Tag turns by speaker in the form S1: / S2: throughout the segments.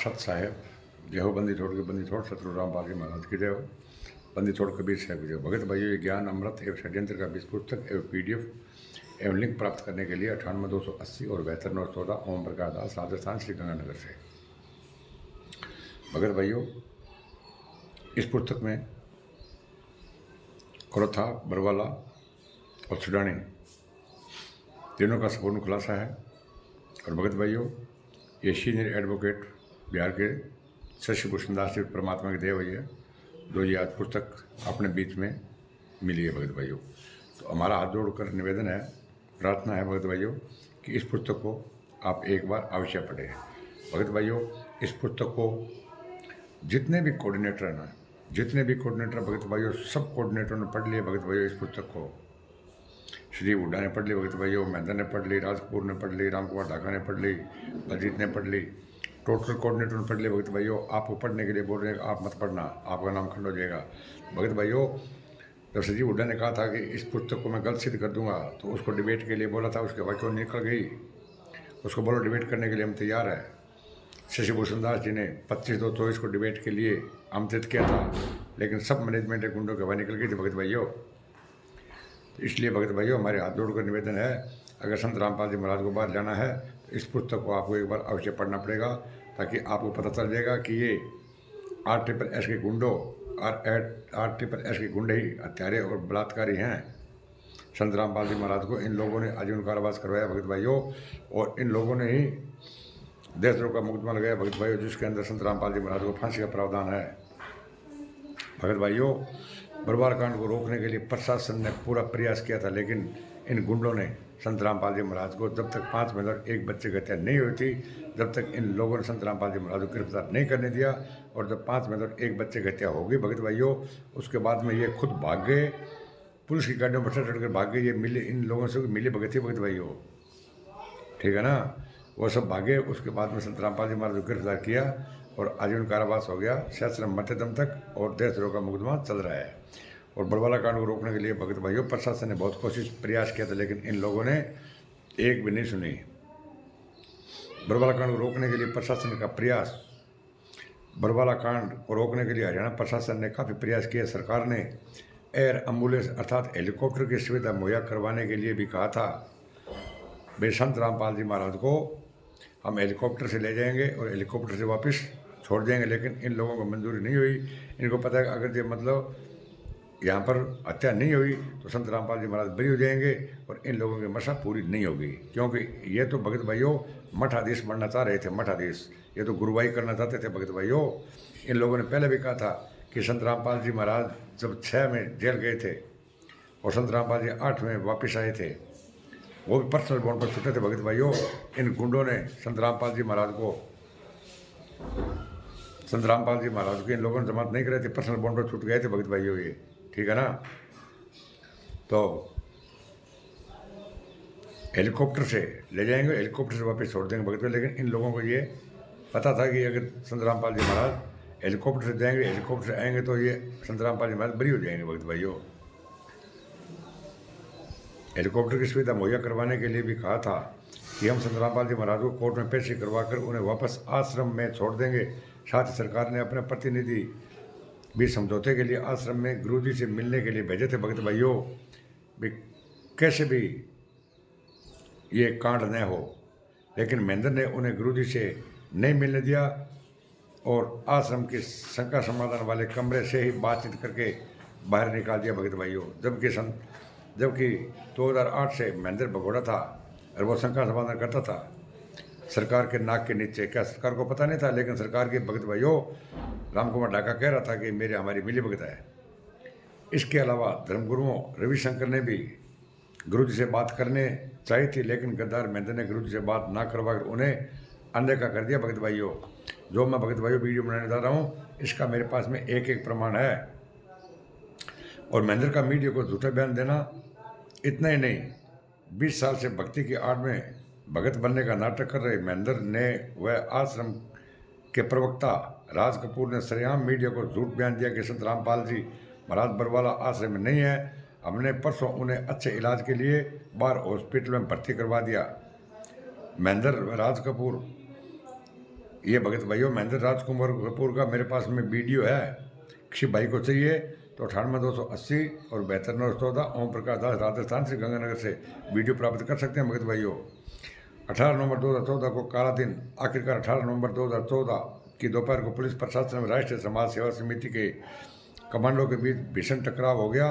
S1: सत साहेब जय हो। बंदी छोड़ के बंदी छोड़ सतगुरु रामपाल जी महाराज की जय हो। बंदी छोड़ कबीर साहब की जय हो। भगत भाइयों, ये ज्ञान अमृत एवं षड्यंत्र का बीज पुस्तक एवं PDF एवं लिंक प्राप्त करने के लिए 98 280 और 72 914 ओम प्रकाश दास, राजस्थान, श्री गंगानगर से। भगत भाइयों, इस पुस्तक में कुरथा, बरवाला और सुडानी तीनों का संपूर्ण खुलासा है। और भगत भाइयों, ये सीनियर एडवोकेट बिहार के शशि भूषण दास जी परमात्मा की देव हुई है, जो ये आज पुस्तक अपने बीच में मिली है। भगत भाइयों, तो हमारा हाथ जोड़कर निवेदन है, प्रार्थना है भगत भाइयों, कि इस पुस्तक को आप एक बार अवश्य पढ़ें। भगत भाइयों, इस पुस्तक को जितने भी कोऑर्डिनेटर हैं ना, जितने भी कोऑर्डिनेटर भगत भाइयों, सब कोऑर्डिनेटरों ने पढ़ लिया भगत भाइयों। इस पुस्तक को श्री हुड्डा ने पढ़ ली भगत भाइयों, महेंद्र ने पढ़ ली, राज कपूर ने पढ़ ली, राम कुमार ढाका ने पढ़ ली, बलजीत ने पढ़ ली, टोटल कोऑर्डिनेटर ने पढ़ लिया भगत भाइयों। आपको पढ़ने के लिए बोल रहे हैं, आप मत पढ़ना, आपका नाम खंड हो जाएगा। भगत भाइयों, जब संजीव हुड्डा ने कहा था कि इस पुस्तक को मैं गलत सिद्ध कर दूंगा, तो उसको डिबेट के लिए बोला था, उसके वाक्यों निकल गई। उसको बोलो डिबेट करने के लिए हम तैयार है। शशि भूषण दास जी ने 25/2/24 को डिबेट के लिए आमंत्रित किया था, लेकिन सब मैनेजमेंट के गुंडों के हवा निकल गई थी भगत भाइयों। तो इसलिए भगत भाइयों, हमारे हाथ जोड़कर निवेदन है, अगर संत रामपाल जी महाराज को बाहर जाना है तो इस पुस्तक को आपको एक बार अवश्य पढ़ना पड़ेगा, ताकि आपको पता चल जाएगा कि ये RSSS के गुंडों और RSSS के गुंडे ही हत्यारे और बलात्कारी हैं। संत रामपाल जी महाराज को इन लोगों ने आजीवन कारावास करवाया भगत भाइयों, और इन लोगों ने ही देशद्रोह का मुकदमा लगाया भगत भाइयों, जिसके अंदर संत रामपाल जी महाराज को फांसी का प्रावधान है। भगत भाइयों, बरवाल कांड को रोकने के लिए प्रशासन ने पूरा प्रयास किया था, लेकिन इन गुंडों ने संत रामपाल जी महाराज को, जब तक 5 महिला और 1 बच्चे की हत्या नहीं हुई थी, जब तक इन लोगों ने संत रामपाल जी महाराज को गिरफ्तार नहीं करने दिया। और जब 5 महिला और 1 बच्चे की हत्या हो गई भगत भाइयों, उसके बाद में ये खुद भाग गए, पुलिस की गाड़ियों पर चढ़ कर भाग गए। ये मिले, इन लोगों से मिली भगत थी भगत भाइयों, ठीक है ना। वो सब भागे। उसके बाद में संत रामपाल जी महाराज को गिरफ्तार किया और आजीवन कारावास हो गया, शास्त्र मरते दम तक, और देशद्रोह का मुकदमा चल रहा है। और बरवाला कांड को रोकने के लिए भगत भाइयों प्रशासन ने बहुत कोशिश प्रयास किया था, लेकिन इन लोगों ने एक भी नहीं सुनी। बरवाला कांड को रोकने के लिए प्रशासन का प्रयास, बरवाला कांड को रोकने के लिए हरियाणा प्रशासन ने काफ़ी प्रयास किया। सरकार ने एयर एम्बुलेंस अर्थात हेलीकॉप्टर की सुविधा मुहैया करवाने के लिए भी कहा था, भाई संत रामपाल जी महाराज को हम हेलीकॉप्टर से ले जाएंगे और हेलीकॉप्टर से वापस छोड़ देंगे, लेकिन इन लोगों को मंजूरी नहीं हुई। इनको पता है कि अगर ये मतलब यहाँ पर हत्या नहीं हुई तो संत रामपाल जी महाराज बरी हो जाएंगे और इन लोगों की मशा पूरी नहीं होगी, क्योंकि ये तो भगत भाइयों मठाधीश बनना चाह रहे थे। मठाधीश, ये तो गुरुवाई करना चाहते थे भगत भाइयों। इन लोगों ने पहले भी कहा था कि संत रामपाल जी महाराज जब 6 में जेल गए थे और संत रामपाल जी 8 में वापस आए थे, वो भी पर्सनल बॉन्ड पर छूटे थे भगत भाइयों। इन गुंडों ने संत रामपाल जी महाराज को, संत रामपाल जी महाराज को इन लोगों ने जमानत नहीं कराई थी, पर्सनल बॉन्ड पर छूट गए थे भगत भाइयों ये, ठीक है ना। तो हेलीकॉप्टर से ले जाएंगे, हेलीकॉप्टर से वापस छोड़ देंगे भगत भाई, लेकिन इन लोगों को ये पता था कि अगर संत रामपाल जी महाराज हेलीकॉप्टर से जाएंगे, हेलीकॉप्टर से आएंगे तो ये संत रामपाल जी महाराज बरी हो जाएंगे भगत भाइयों। हेलीकॉप्टर की सुविधा मुहैया करवाने के लिए भी कहा था कि हम संत रामपाल जी महाराज को कोर्ट में पेशी करवाकर उन्हें वापस आश्रम में छोड़ देंगे। साथ ही सरकार ने अपने प्रतिनिधि भी समझौते के लिए आश्रम में गुरुजी से मिलने के लिए भेजे थे भगत भाइयों, भी कैसे भी ये कांड न हो। लेकिन महेंद्र ने उन्हें गुरुजी से नहीं मिलने दिया और आश्रम की शंका समाधान वाले कमरे से ही बातचीत करके बाहर निकाल दिया भगत भाइयों। जबकि 2008 से महेंद्र भगोड़ा था और वो शंका समाधान करता था सरकार के नाक के नीचे। क्या सरकार को पता नहीं था? लेकिन सरकार के भगत भाइयों, राम कुमार ढाका कह रहा था कि मेरे हमारी मिली भगत है। इसके अलावा धर्मगुरुओं रविशंकर ने भी गुरुजी से बात करने चाहिए थी, लेकिन गद्दार महेंद्र ने गुरुजी से बात ना करवाकर उन्हें अनदेखा कर दिया भगत भाइयों। जो मैं भगत भाइयों वीडियो बनाने जा रहा हूँ, इसका मेरे पास में एक प्रमाण है। और महेंद्र का मीडिया को झूठा बयान देना इतना ही नहीं, 20 साल से भक्ति की आड़ में भगत बनने का नाटक कर रहे महेंद्र ने व आश्रम के प्रवक्ता राज कपूर ने सरेआम मीडिया को झूठ बयान दिया कि संत रामपाल जी महाराज बरवाला आश्रम में नहीं है। हमने परसों उन्हें अच्छे इलाज के लिए बाहर हॉस्पिटल में भर्ती करवा दिया। महेंद्र व राज कपूर ये भगत भाइयों महेंद्र राजकुमार कपूर का मेरे पास में वीडियो है, किसी भाई को चाहिए तो 98-280 और 72-914 ओम प्रकाश दास राजस्थान से गंगानगर से वीडियो प्राप्त कर सकते हैं भगत भाइयों। 18 नवंबर 2014 को काला दिन, आखिरकार 18 नवंबर 2014 की दोपहर को पुलिस प्रशासन में राष्ट्रीय समाज सेवा समिति के कमांडो के बीच भीषण टकराव हो गया,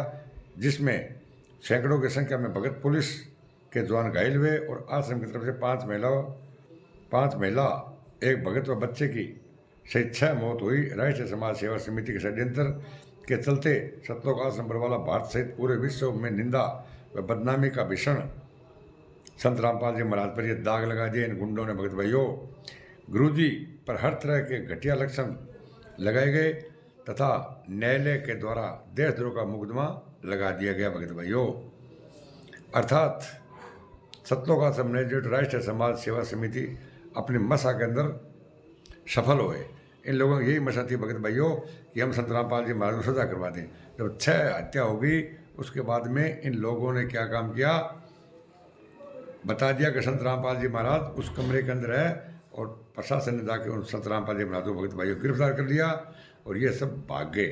S1: जिसमें सैकड़ों की संख्या में भगत पुलिस के जवान घायल हुए और आश्रम की तरफ से 5 महिला, एक भगत व बच्चे की सहित 6 मौत हुई। राष्ट्रीय समाज सेवा समिति के षड्यंत्र के चलते सतलोक आश्रम बरवाला भारत सहित पूरे विश्व में निंदा व बदनामी का भीषण संत रामपाल जी महाराज पर यह दाग लगा दिए इन गुंडों ने भगत भाइयों। गुरुजी पर हर तरह के घटिया लक्षण लगाए गए तथा न्यायालय के द्वारा देशद्रोह का मुकदमा लगा दिया गया भगत भाइयों। अर्थात सतलोक आश्रम मैनेजमेंट राष्ट्रीय समाज सेवा समिति अपनी मसा के अंदर सफल हुए। इन लोगों की यही मसा थी भगत भाइयों कि हम संत रामपाल जी महाराज को सजा करवा दें। जब 6 हत्या होगी उसके बाद में इन लोगों ने क्या काम किया, बता दिया कि संत रामपाल जी महाराज उस कमरे के अंदर है और प्रशासन ने जाके उन संत रामपाल जी महाराज को भगत भाइयों गिरफ्तार कर लिया और ये सब भाग गए।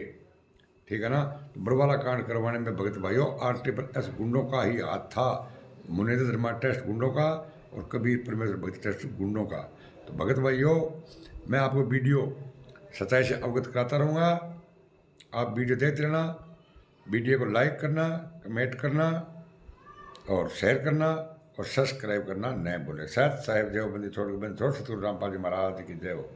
S1: ठीक है ना। तो बरवाला कांड करवाने में भगत भाइयों RSS गुंडों का ही हाथ था, मुनींद्र धर्मा ट्रस्ट गुंडों का और कबीर परमेश्वर भक्ति ट्रस्ट गुंडों का। तो भगत भाइयों मैं आपको वीडियो सच्चाई से अवगत कराता रहूँगा, आप वीडियो देखते रहना, वीडियो को लाइक करना, कमेंट करना और शेयर करना और सब्सक्राइब करना न भूलें। साहब जय बंदी छोड़ सतगुरु रामपाल जी महाराज की जय हो।